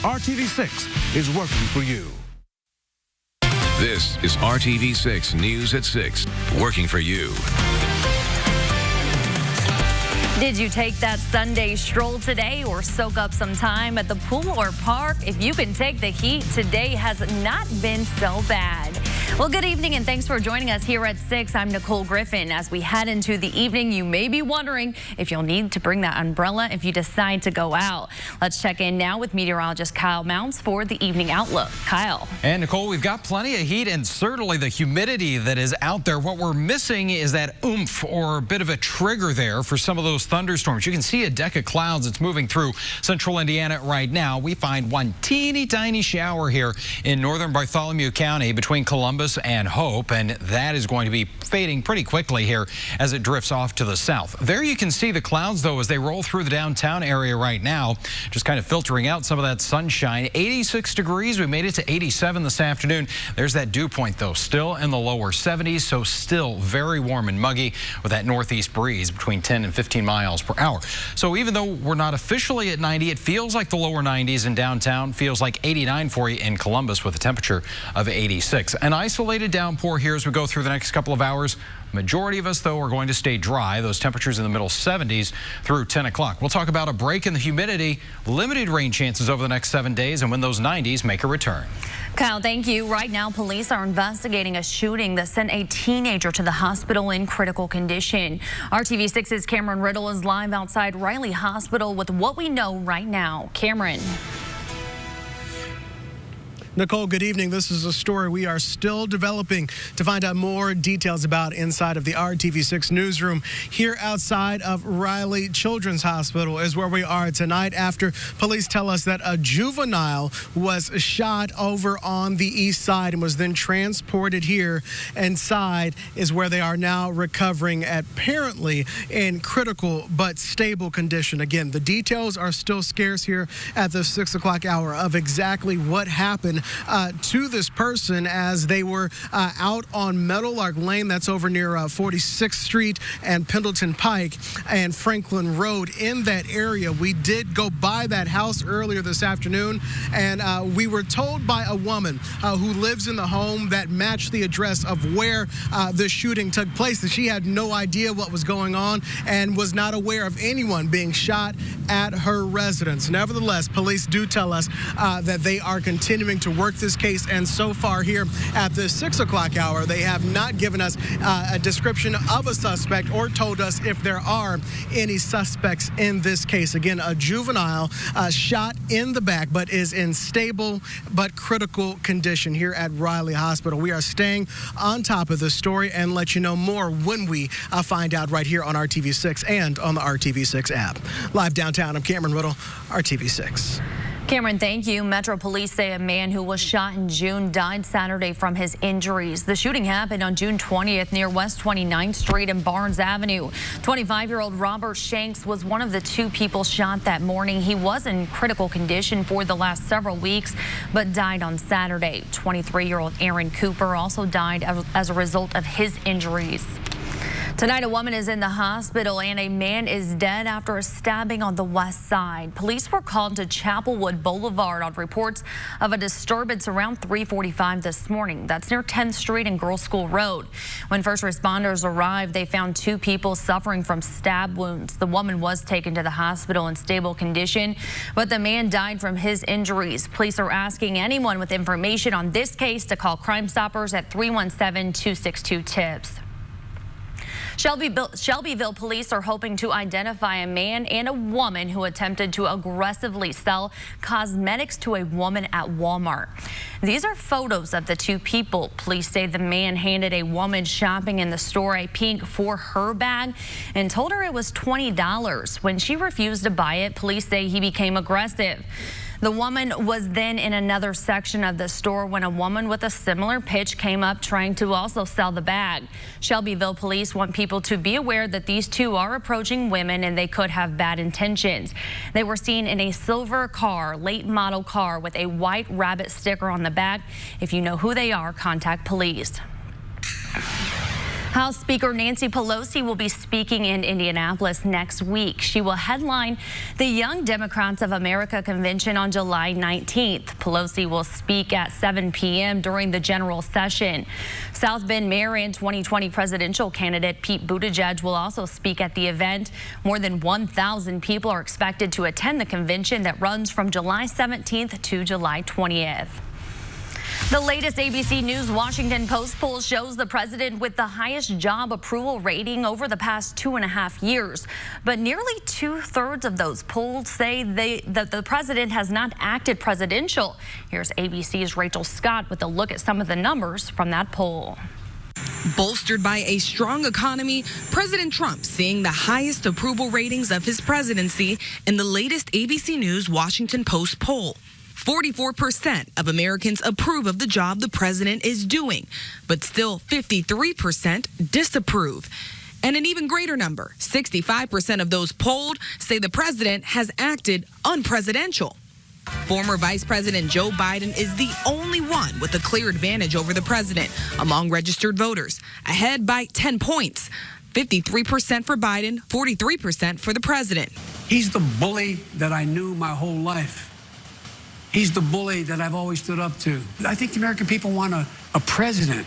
RTV6 is working for you. This is RTV6 News at 6, working for you. Did you take that Sunday stroll today or soak up some time at the pool or park? If you can take the heat, today has not been so bad. Well, good evening and thanks for joining us here at 6. I'm Nicole Griffin. As we head into the evening, you may be wondering if you'll need to bring that umbrella if you decide to go out. Let's check in now with meteorologist Kyle Mounts for the evening outlook. Kyle. And Nicole, we've got plenty of heat and certainly the humidity that is out there. What we're missing is that oomph or a bit of a trigger there for some of those thunderstorms. You can see a deck of clouds that's moving through central Indiana right now. We find one teeny tiny shower here in northern Bartholomew County between Columbus and Hope, and that is going to be fading pretty quickly here as it drifts off to the south. There you can see the clouds though as they roll through the downtown area right now, just kind of filtering out some of that sunshine. 86 degrees. We made it to 87 this afternoon. There's that dew point though, still in the lower 70s, so still very warm and muggy with that northeast breeze between 10 and 15 miles per hour. So even though we're not officially at 90, it feels like the lower 90s in downtown, feels like 89 for you in Columbus with a temperature of 86. An isolated downpour here as we go through the next couple of hours. Majority of us, though, are going to stay dry. Those temperatures in the middle 70s through 10 o'clock. We'll talk about a break in the humidity, limited rain chances over the next 7 days, and when those 90s make a return. Kyle, thank you. Right now, police are investigating a shooting that sent a teenager to the hospital in critical condition. RTV6's Cameron Riddle is live outside Riley Hospital with what we know right now. Cameron. Nicole, good evening. This is a story we are still developing to find out more details about inside of the RTV6 newsroom. Here outside of Riley Children's Hospital is where we are tonight after police tell us that a juvenile was shot over on the east side and was then transported here. Inside is where they are now recovering, apparently in critical but stable condition. Again, the details are still scarce here at the 6 o'clock hour of exactly what happened to this person as they were out on Meadowlark Lane. That's over near 46th Street and Pendleton Pike and Franklin Road in that area. We did go by that house earlier this afternoon, and we were told by a woman who lives in the home that matched the address of where the shooting took place, that she had no idea what was going on and was not aware of anyone being shot at her residence. Nevertheless, police do tell us that they are continuing to work this case, and so far here at the 6 o'clock hour, they have not given us a description of a suspect or told us if there are any suspects in this case. Again, a juvenile shot in the back, but is in stable but critical condition here at Riley Hospital. We are staying on top of this story and let you know more when we find out right here on RTV6 and on the RTV6 app. Live downtown, I'm Cameron Riddle, RTV6. Cameron, thank you. Metro Police say a man who was shot in June died Saturday from his injuries. The shooting happened on June 20th near West 29th Street and Barnes Avenue. 25-year-old Robert Shanks was one of the two people shot that morning. He was in critical condition for the last several weeks, but died on Saturday. 23-year-old Aaron Cooper also died as a result of his injuries. Tonight, a woman is in the hospital and a man is dead after a stabbing on the west side. Police were called to Chapelwood Boulevard on reports of a disturbance around 3:45 this morning. That's near 10th Street and Girls School Road. When first responders arrived, they found two people suffering from stab wounds. The woman was taken to the hospital in stable condition, but the man died from his injuries. Police are asking anyone with information on this case to call Crime Stoppers at 317-262-TIPS. Shelbyville police are hoping to identify a man and a woman who attempted to aggressively sell cosmetics to a woman at Walmart. These are photos of the two people. Police say the man handed a woman shopping in the store a pink For Her bag and told her it was $20. When she refused to buy it, police say he became aggressive. The woman was then in another section of the store when a woman with a similar pitch came up trying to also sell the bag. Shelbyville police want people to be aware that these two are approaching women and they could have bad intentions. They were seen in a silver car, late model car with a white rabbit sticker on the back. If you know who they are, contact police. House Speaker Nancy Pelosi will be speaking in Indianapolis next week. She will headline the Young Democrats of America convention on July 19th. Pelosi will speak at 7 p.m. during the general session. South Bend Mayor and 2020 presidential candidate Pete Buttigieg will also speak at the event. More than 1,000 people are expected to attend the convention that runs from July 17th to July 20th. The latest ABC News Washington Post poll shows the president with the highest job approval rating over the past 2.5 years. But nearly 2/3 of those polled say that the president has not acted presidential. Here's ABC's Rachel Scott with a look at some of the numbers from that poll. Bolstered by a strong economy, President Trump seeing the highest approval ratings of his presidency in the latest ABC News Washington Post poll. 44% of Americans approve of the job the president is doing, but still 53% disapprove. And an even greater number, 65% of those polled say the president has acted unpresidential. Former Vice President Joe Biden is the only one with a clear advantage over the president among registered voters, ahead by 10 points. 53% for Biden, 43% for the president. He's the bully that I knew my whole life. He's the bully that I've always stood up to. I think the American people want a president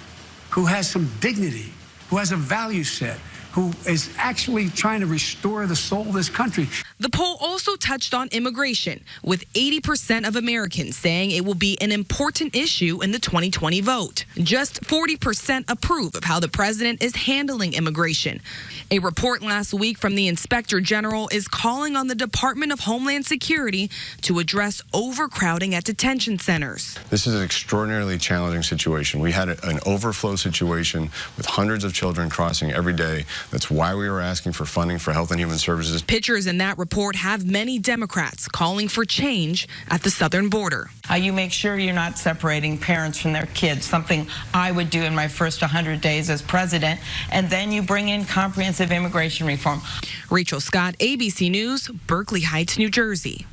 who has some dignity, who has a value set, who is actually trying to restore the soul of this country. The poll also touched on immigration, with 80% of Americans saying it will be an important issue in the 2020 vote. Just 40% approve of how the president is handling immigration. A report last week from the Inspector General is calling on the Department of Homeland Security to address overcrowding at detention centers. This is an extraordinarily challenging situation. We had an overflow situation with hundreds of children crossing every day. That's why we were asking for funding for Health and Human Services. Pictures in that report have many Democrats calling for change at the southern border. You make sure you're not separating parents from their kids, something I would do in my first 100 days as president, and then you bring in comprehensive immigration reform. Rachel Scott, ABC News, Berkeley Heights, New Jersey.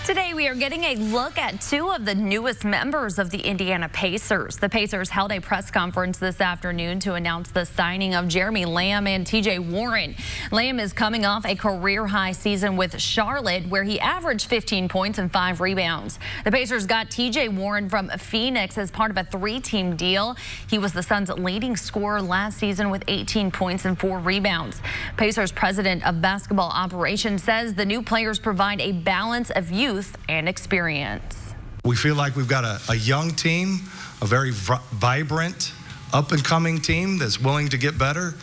Today, we are getting a look at two of the newest members of the Indiana Pacers. The Pacers held a press conference this afternoon to announce the signing of Jeremy Lamb and TJ Warren. Lamb is coming off a career-high season with Charlotte, where he averaged 15 points and 5 rebounds. The Pacers got TJ Warren from Phoenix as part of a 3-team deal. He was the Suns' leading scorer last season with 18 points and 4 rebounds. Pacers president of basketball operations says the new players provide a balance of youth and experience. We feel like we've got a young team, a very vibrant, up-and-coming team that's willing to get better.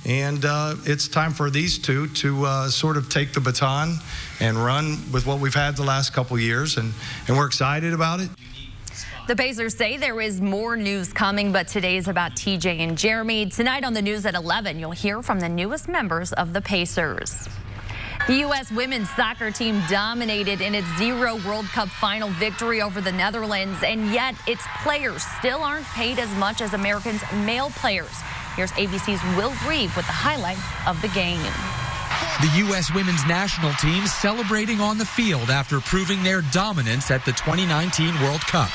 And it's time for these two to sort of take the baton and run with what we've had the last couple years, and we're excited about it. The Pacers say there is more news coming, but today is about TJ and Jeremy. Tonight on the news at 11, you'll hear from the newest members of the Pacers. The U.S. women's soccer team dominated in its 0 World Cup final victory over the Netherlands, and yet its players still aren't paid as much as Americans' male players. Here's ABC's Will Reeve with the highlights of the game. The U.S. women's national team celebrating on the field after proving their dominance at the 2019 World Cup.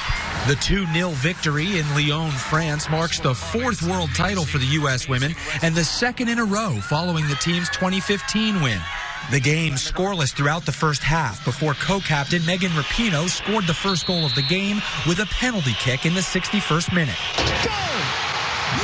The 2-0 victory in Lyon, France marks the 4th world title for the U.S. women and the 2nd in a row following the team's 2015 win. The game scoreless throughout the first half before co-captain Megan Rapinoe scored the first goal of the game with a penalty kick in the 61st minute. Goal!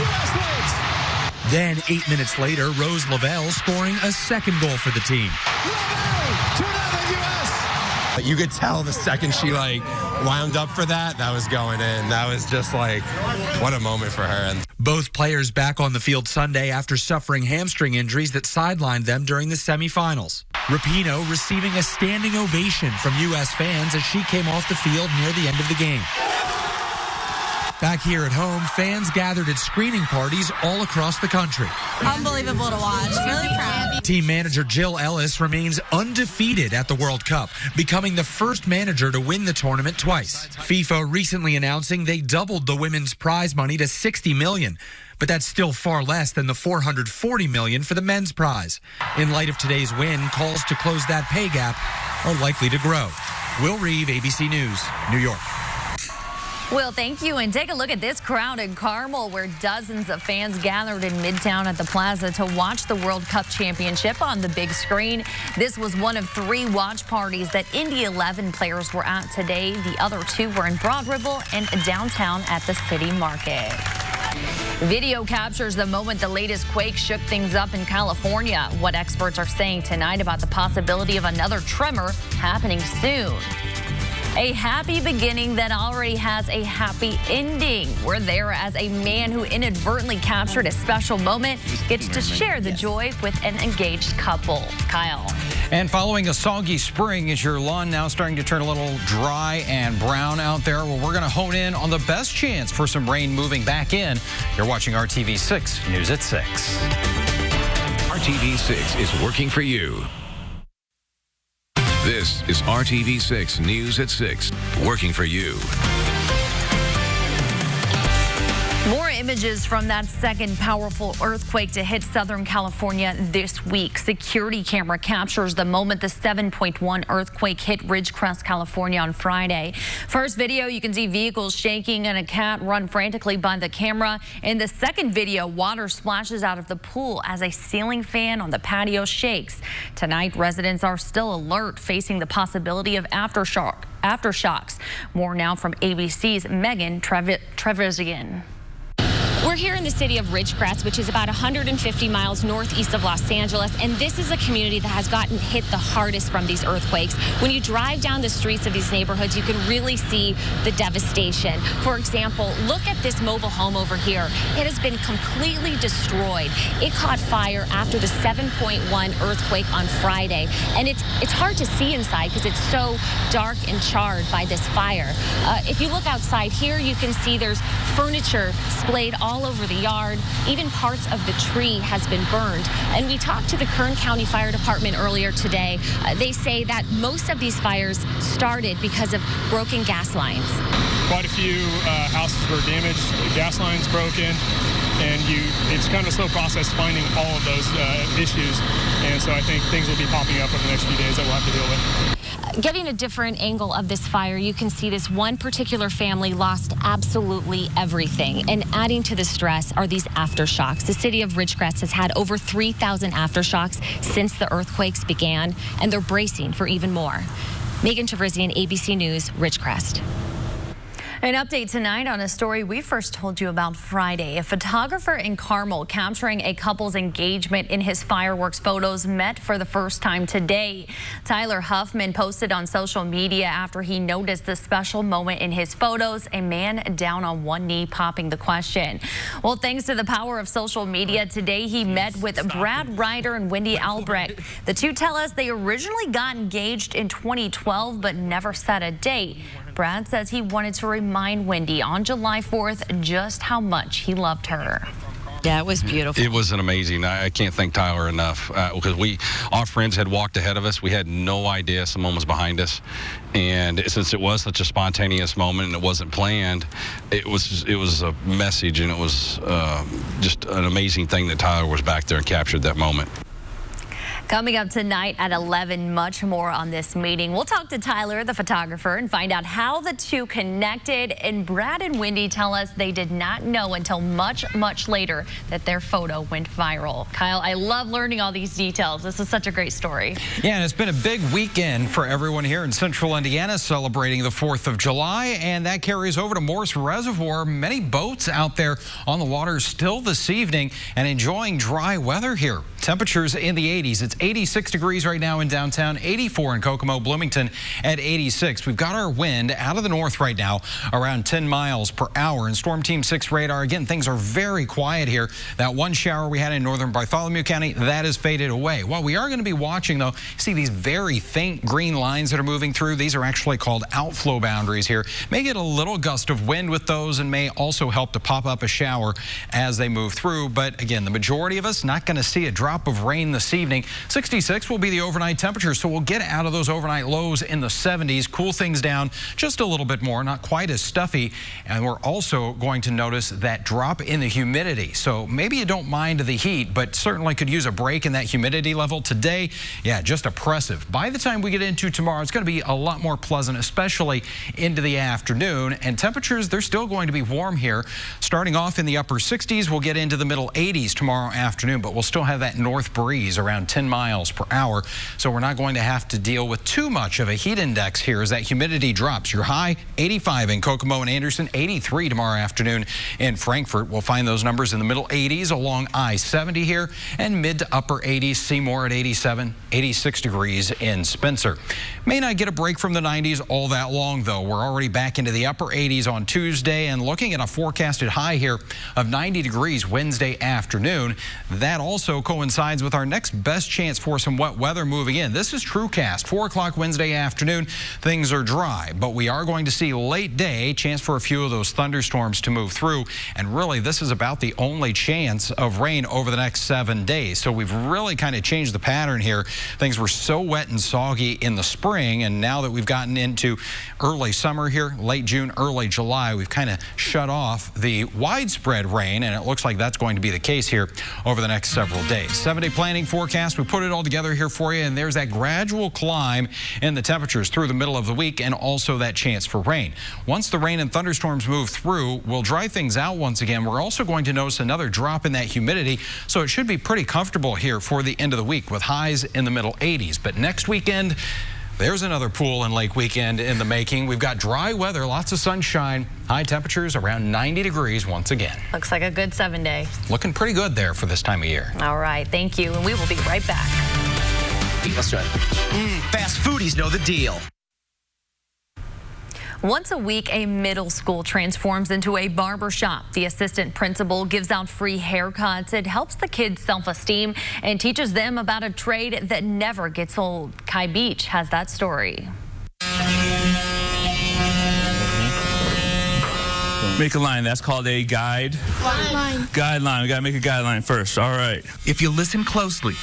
U.S. wins! Then 8 minutes later, Rose Lavelle scoring a 2nd goal for the team. Lavelle! 2-0 U.S. You could tell the second she wound up for that was going in. That was just what a moment for her. Both players back on the field Sunday after suffering hamstring injuries that sidelined them during the semifinals. Rapinoe receiving a standing ovation from U.S. fans as she came off the field near the end of the game. Back here at home, fans gathered at screening parties all across the country. Unbelievable to watch. Really proud. Team manager Jill Ellis remains undefeated at the World Cup, becoming the first manager to win the tournament twice. FIFA recently announcing they doubled the women's prize money to $60 million. But that's still far less than the $440 million for the men's prize. In light of today's win, calls to close that pay gap are likely to grow. Will Reeve, ABC News, New York. Well, thank you. And take a look at this crowd in Carmel, where dozens of fans gathered in Midtown at the Plaza to watch the World Cup Championship on the big screen. This was one of 3 watch parties that Indy 11 players were at today. The other 2 were in Broad Ripple and downtown at the City Market. Video captures the moment the latest quake shook things up in California. What experts are saying tonight about the possibility of another tremor happening soon. A happy beginning that already has a happy ending. We're there as a man who inadvertently captured a special moment gets to share the joy with an engaged couple. Kyle. And following a soggy spring, is your lawn now starting to turn a little dry and brown out there? Well, we're going to hone in on the best chance for some rain moving back in. You're watching RTV6 News at 6. RTV6 is working for you. This is RTV6 News at 6, working for you. More images from that second powerful earthquake to hit Southern California this week. Security camera captures the moment the 7.1 earthquake hit Ridgecrest, California on Friday. First video, you can see vehicles shaking and a cat run frantically by the camera. In the second video, water splashes out of the pool as a ceiling fan on the patio shakes. Tonight, residents are still alert, facing the possibility of aftershocks. More now from ABC's Megan Trevisan. We're here in the city of Ridgecrest, which is about 150 miles northeast of Los Angeles, and this is a community that has gotten hit the hardest from these earthquakes. When you drive down the streets of these neighborhoods, you can really see the devastation. For example, look at this mobile home over here. It has been completely destroyed. It caught fire after the 7.1 earthquake on Friday, and it's hard to see inside because it's so dark and charred by this fire. If you look outside here, you can see there's furniture splayed all over the yard. Even parts of the tree has been burned. And we talked to the Kern County Fire Department earlier today. They say that most of these fires started because of broken gas lines. Quite a few houses were damaged, the gas lines broken, and it's kind of a slow process finding all of those issues. And so I think things will be popping up over the next few days that we'll have to deal with. Getting a different angle of this fire, you can see this one particular family lost absolutely everything. And adding to the stress are these aftershocks. The city of Ridgecrest has had over 3,000 aftershocks since the earthquakes began, and they're bracing for even more. Megan Trevisan, ABC News, Ridgecrest. An update tonight on a story we first told you about Friday. A photographer in Carmel capturing a couple's engagement in his fireworks photos met for the first time today. Tyler Huffman posted on social media after he noticed the special moment in his photos, a man down on one knee popping the question. Well, thanks to the power of social media, today he met with Brad Ryder and Wendy Albrecht. The two tell us they originally got engaged in 2012 but never set a date. Brad says he wanted to remind Wendy on July 4th just how much he loved her. Yeah, it was beautiful. It was an amazing. I can't thank Tyler enough because our friends had walked ahead of us. We had no idea someone was behind us, and since it was such a spontaneous moment and it wasn't planned, it was a message, and it was just an amazing thing that Tyler was back there and captured that moment. Coming up tonight at 11, much more on this meeting. We'll talk to Tyler, the photographer, and find out how the two connected. And Brad and Wendy tell us they did not know until much, much later that their photo went viral. Kyle, I love learning all these details. This is such a great story. Yeah, and it's been a big weekend for everyone here in central Indiana celebrating the 4th of July, and that carries over to Morse Reservoir. Many boats out there on the water still this evening and enjoying dry weather here. Temperatures in the 80s. It's 86 degrees right now in downtown, 84 in Kokomo, Bloomington at 86. We've got our wind out of the north right now around 10 miles per hour. And Storm Team 6 radar, again, things are very quiet here. That one shower we had in northern Bartholomew County, that has faded away. What we are going to be watching, though, see these very faint green lines that are moving through. These are actually called outflow boundaries here. May get a little gust of wind with those and may also help to pop up a shower as they move through. But again, the majority of us not going to see a drop of rain this evening. 66 will be the overnight temperature, so we'll get out of those overnight lows in the 70s, cool things down just a little bit more, not quite as stuffy. And we're also going to notice that drop in the humidity. So maybe you don't mind the heat, but certainly could use a break in that humidity level today. Yeah, just oppressive. By the time we get into tomorrow, it's going to be a lot more pleasant, especially into the afternoon. And temperatures, they're still going to be warm here. Starting off in the upper 60s, we'll get into the middle 80s tomorrow afternoon, but we'll still have that north breeze around 10 miles per hour. So we're not going to have to deal with too much of a heat index here as that humidity drops. Your high 85 in Kokomo and Anderson, 83 tomorrow afternoon in Frankfort. We'll find those numbers in the middle 80s along I-70 here, and mid to upper 80s. Seymour at 87, 86 degrees in Spencer. May not get a break from the 90s all that long, though. We're already back into the upper 80s on Tuesday and looking at a forecasted high here of 90 degrees Wednesday afternoon. That also coincides with our next best chance for some wet weather moving in. This is TrueCast, 4 o'clock Wednesday afternoon. Things are dry, but we are going to see late day, chance for a few of those thunderstorms to move through. And really, this is about the only chance of rain over the next 7 days. So we've really kind of changed the pattern here. Things were so wet and soggy in the spring, and now that we've gotten into early summer here, late June, early July, we've kind of shut off the widespread rain, and it looks like that's going to be the case here over the next several days. 7-day planning forecast, we put it all together here for you, and there's that gradual climb in the temperatures through the middle of the week, and also that chance for rain. Once the rain and thunderstorms move through, we'll dry things out once again. We're also going to notice another drop in that humidity, so it should be pretty comfortable here for the end of the week with highs in the middle 80s. But next weekend, there's another pool and lake weekend in the making. We've got dry weather, lots of sunshine, high temperatures around 90 degrees once again. Looks like a good 7-day. Looking pretty good there for this time of year. All right, thank you, and we will be right back. That's right. Fast foodies know the deal. Once a week, a middle school transforms into a barber shop. The assistant principal gives out free haircuts. It helps the kids' self-esteem and teaches them about a trade that never gets old. Kai Beach has that story. Make a line. That's called a guide. Line. Guideline. We got to make a guideline first. All right. If you listen closely,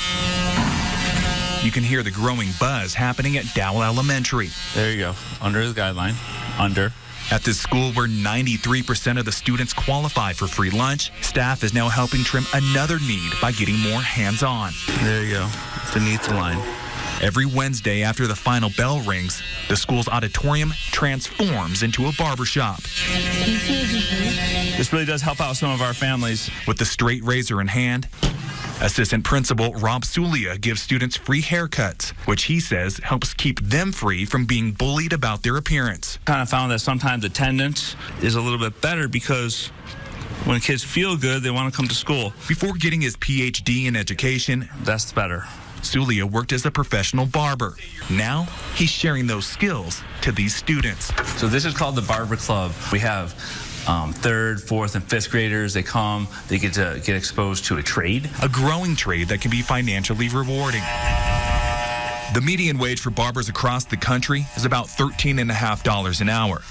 you can hear the growing buzz happening at Dowell Elementary. There you go. Under the guideline. Under. At this school where 93% of the students qualify for free lunch, staff is now helping trim another need by getting more hands-on. There you go. The needs line. Every Wednesday after the final bell rings, the school's auditorium transforms into a barbershop. This really does help out some of our families. With the straight razor in hand, Assistant Principal Rob Sulia gives students free haircuts, which he says helps keep them free from being bullied about their appearance. Kind of found that sometimes attendance is a little bit better because when kids feel good, they want to come to school. Before getting his PhD in education, that's better. Sulia worked as a professional barber. Now, he's sharing those skills to these students. So this is called the Barber Club. We have 3rd, 4th, and 5th graders. They come, they get to get exposed to a trade. A growing trade that can be financially rewarding. The median wage for barbers across the country is about $13.50 an hour.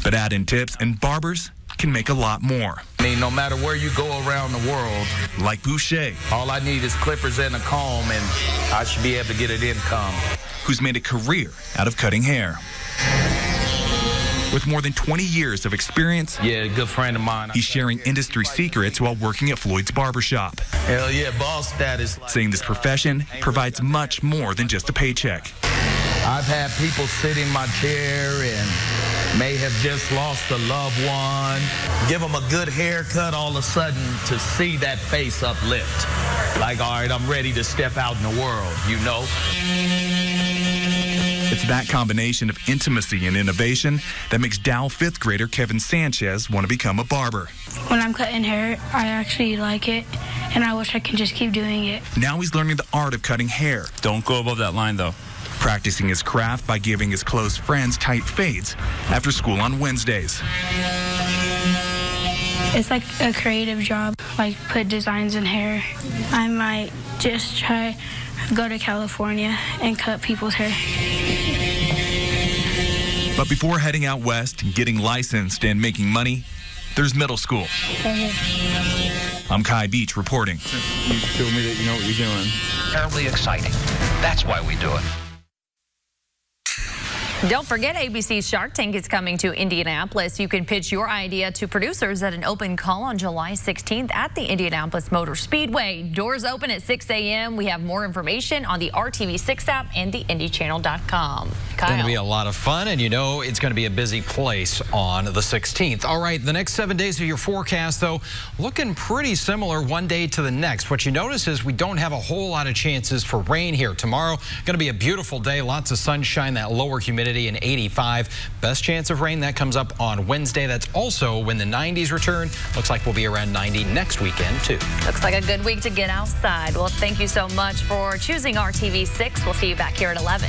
But add in tips and barbers can make a lot more. I mean, no matter where you go around the world, like Boucher, all I need is clippers and a comb, and I should be able to get an income. Who's made a career out of cutting hair. With more than 20 years of experience, yeah, a good friend of mine. He's sharing industry secrets while working at Floyd's barbershop. Hell yeah, boss status. Saying this profession provides much more than just a paycheck. I've had people sit in my chair and may have just lost a loved one. Give them a good haircut, all of a sudden, to see that face uplift. Like, all right, I'm ready to step out in the world, you know? It's that combination of intimacy and innovation that makes Dowell 5th grader Kevin Sanchez want to become a barber. When I'm cutting hair, I actually like it, and I wish I could just keep doing it. Now he's learning the art of cutting hair. Don't go above that line, though. Practicing his craft by giving his close friends tight fades after school on Wednesdays. It's like a creative job, like put designs in hair. I might just try go to California and cut people's hair. But before heading out west and getting licensed and making money, there's middle school. I'm Kai Beach reporting. You show me that you know what you're doing. Terribly exciting. That's why we do it. Don't forget, ABC's Shark Tank is coming to Indianapolis. You can pitch your idea to producers at an open call on July 16th at the Indianapolis Motor Speedway. Doors open at 6 a.m. We have more information on the RTV6 app and the IndyChannel.com. It's going to be a lot of fun, and you know it's going to be a busy place on the 16th. All right, the next 7 days of your forecast, though, looking pretty similar one day to the next. What you notice is we don't have a whole lot of chances for rain here. Tomorrow, going to be a beautiful day, lots of sunshine, that lower humidity and 85. Best chance of rain, that comes up on Wednesday. That's also when the 90s return. Looks like we'll be around 90 next weekend, too. Looks like a good week to get outside. Well, thank you so much for choosing RTV6. We'll see you back here at 11.